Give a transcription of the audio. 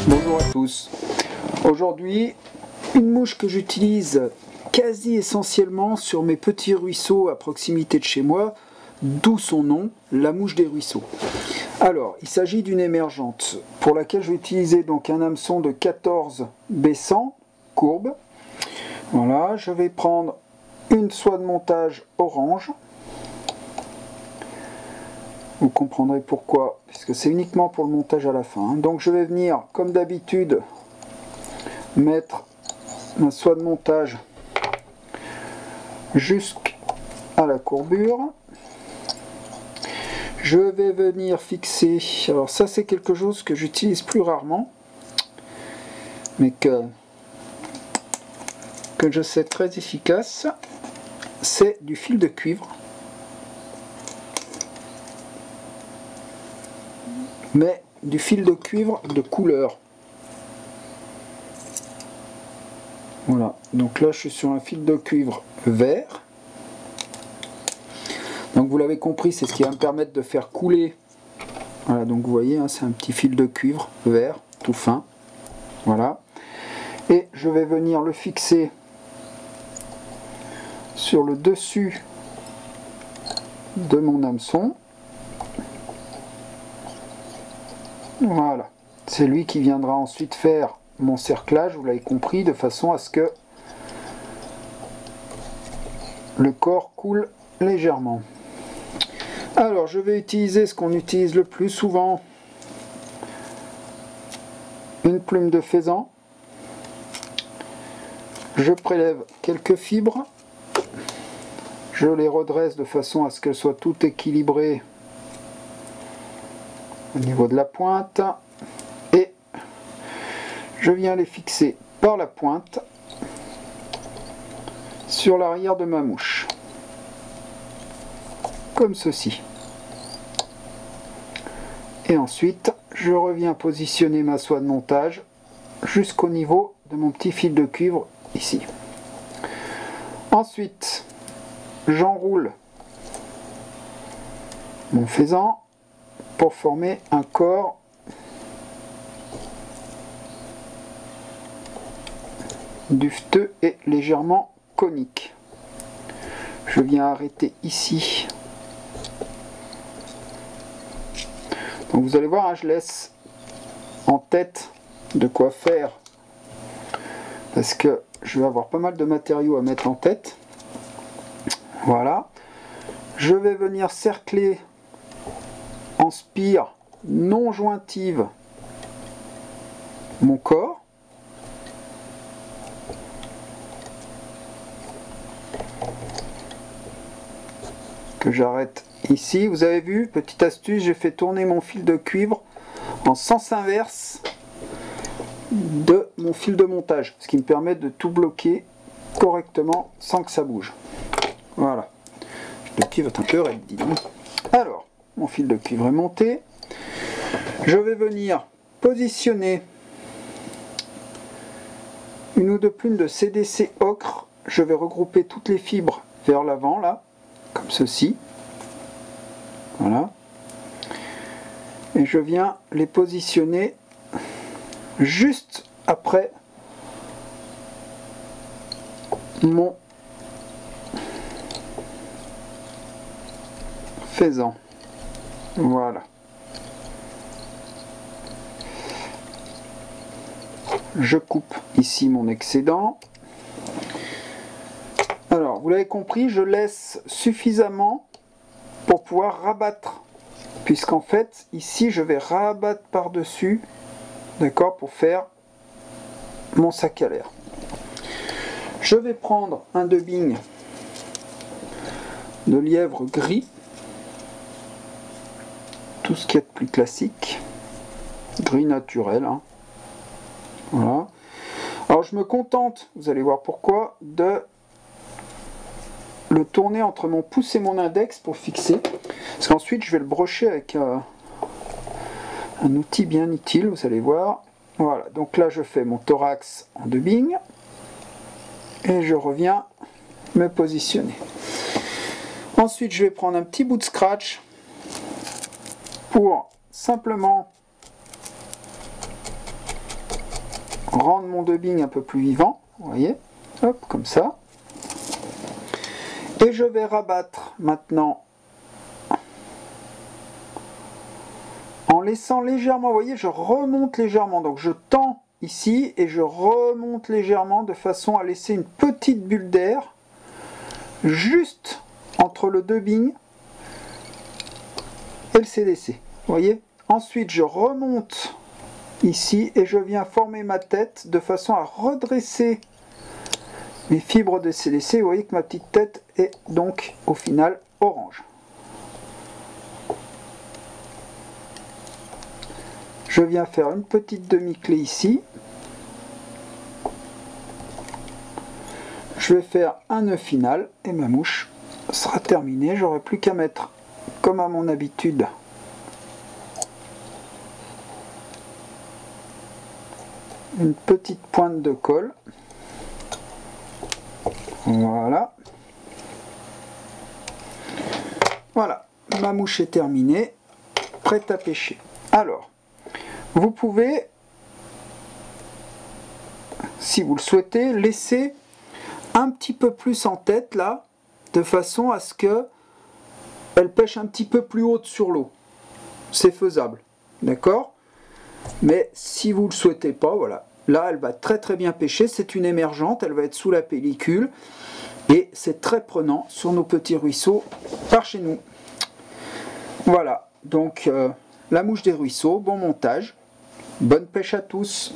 Bonjour à tous. Aujourd'hui, une mouche que j'utilise quasi essentiellement sur mes petits ruisseaux à proximité de chez moi, d'où son nom, la mouche des ruisseaux. Alors, il s'agit d'une émergente pour laquelle je vais utiliser donc un hameçon de 14 B100 courbe. Voilà, je vais prendre une soie de montage orange. Vous comprendrez pourquoi, puisque c'est uniquement pour le montage à la fin. Donc je vais venir, comme d'habitude, mettre ma soie de montage jusqu'à la courbure. Je vais venir fixer, alors ça c'est quelque chose que j'utilise plus rarement, mais que je sais très efficace, c'est du fil de cuivre. Mais du fil de cuivre de couleur. Voilà, donc là je suis sur un fil de cuivre vert. Donc vous l'avez compris, c'est ce qui va me permettre de faire couler. Voilà, donc vous voyez, hein, c'est un petit fil de cuivre vert, tout fin. Voilà. Et je vais venir le fixer sur le dessus de mon hameçon. Voilà, c'est lui qui viendra ensuite faire mon cerclage, vous l'avez compris, de façon à ce que le corps coule légèrement. Alors, je vais utiliser ce qu'on utilise le plus souvent, une plume de faisan. Je prélève quelques fibres, je les redresse de façon à ce qu'elles soient toutes équilibrées au niveau de la pointe et je viens les fixer par la pointe sur l'arrière de ma mouche comme ceci, et ensuite je reviens positionner ma soie de montage jusqu'au niveau de mon petit fil de cuivre ici. Ensuite j'enroule mon faisan pour former un corps duveteux et légèrement conique. Je viens arrêter ici. Donc vous allez voir, hein, je laisse en tête de quoi faire parce que je vais avoir pas mal de matériaux à mettre en tête. Voilà. Je vais venir cercler en spire non jointive mon corps. Que j'arrête ici. Vous avez vu, petite astuce, j'ai fait tourner mon fil de cuivre en sens inverse de mon fil de montage, ce qui me permet de tout bloquer correctement sans que ça bouge. Voilà. Le cuivre est un peu raide, dis donc. Alors, mon fil de cuivre est monté. Je vais venir positionner une ou deux plumes de CDC ocre. Je vais regrouper toutes les fibres vers l'avant, là, comme ceci. Voilà. Et je viens les positionner juste après mon faisan. Voilà. Je coupe ici mon excédent. Alors, vous l'avez compris, je laisse suffisamment pour pouvoir rabattre. Puisqu'en fait, ici, je vais rabattre par-dessus, d'accord, pour faire mon sac à l'air. Je vais prendre un dubbing de lièvre gris. Tout ce qui est de plus classique, gris naturel, hein. Voilà. Alors je me contente, vous allez voir pourquoi, de le tourner entre mon pouce et mon index pour fixer, parce qu'ensuite je vais le brocher avec un outil bien utile, vous allez voir. Voilà, donc là je fais mon thorax en dubbing et je reviens me positionner. Ensuite je vais prendre un petit bout de scratch pour simplement rendre mon dubbing un peu plus vivant, vous voyez, hop, comme ça. Et je vais rabattre maintenant en laissant légèrement, vous voyez, je remonte légèrement, donc je tends ici et je remonte légèrement de façon à laisser une petite bulle d'air juste entre le dubbing et le CDC, vous voyez. Ensuite je remonte ici et je viens former ma tête de façon à redresser mes fibres de CDC. Vous voyez que ma petite tête est donc au final orange. Je viens faire une petite demi-clé ici. Je vais faire un nœud final et ma mouche sera terminée. J'aurai plus qu'à mettre, comme à mon habitude, une petite pointe de colle. Voilà. Voilà, ma mouche est terminée, prête à pêcher. Alors, vous pouvez, si vous le souhaitez, laisser un petit peu plus en tête là, de façon à ce que elle pêche un petit peu plus haute sur l'eau. C'est faisable, d'accord? Mais si vous ne le souhaitez pas, voilà. Là, elle va très très bien pêcher. C'est une émergente, elle va être sous la pellicule. Et c'est très prenant sur nos petits ruisseaux par chez nous. Voilà, donc la mouche des ruisseaux, bon montage. Bonne pêche à tous.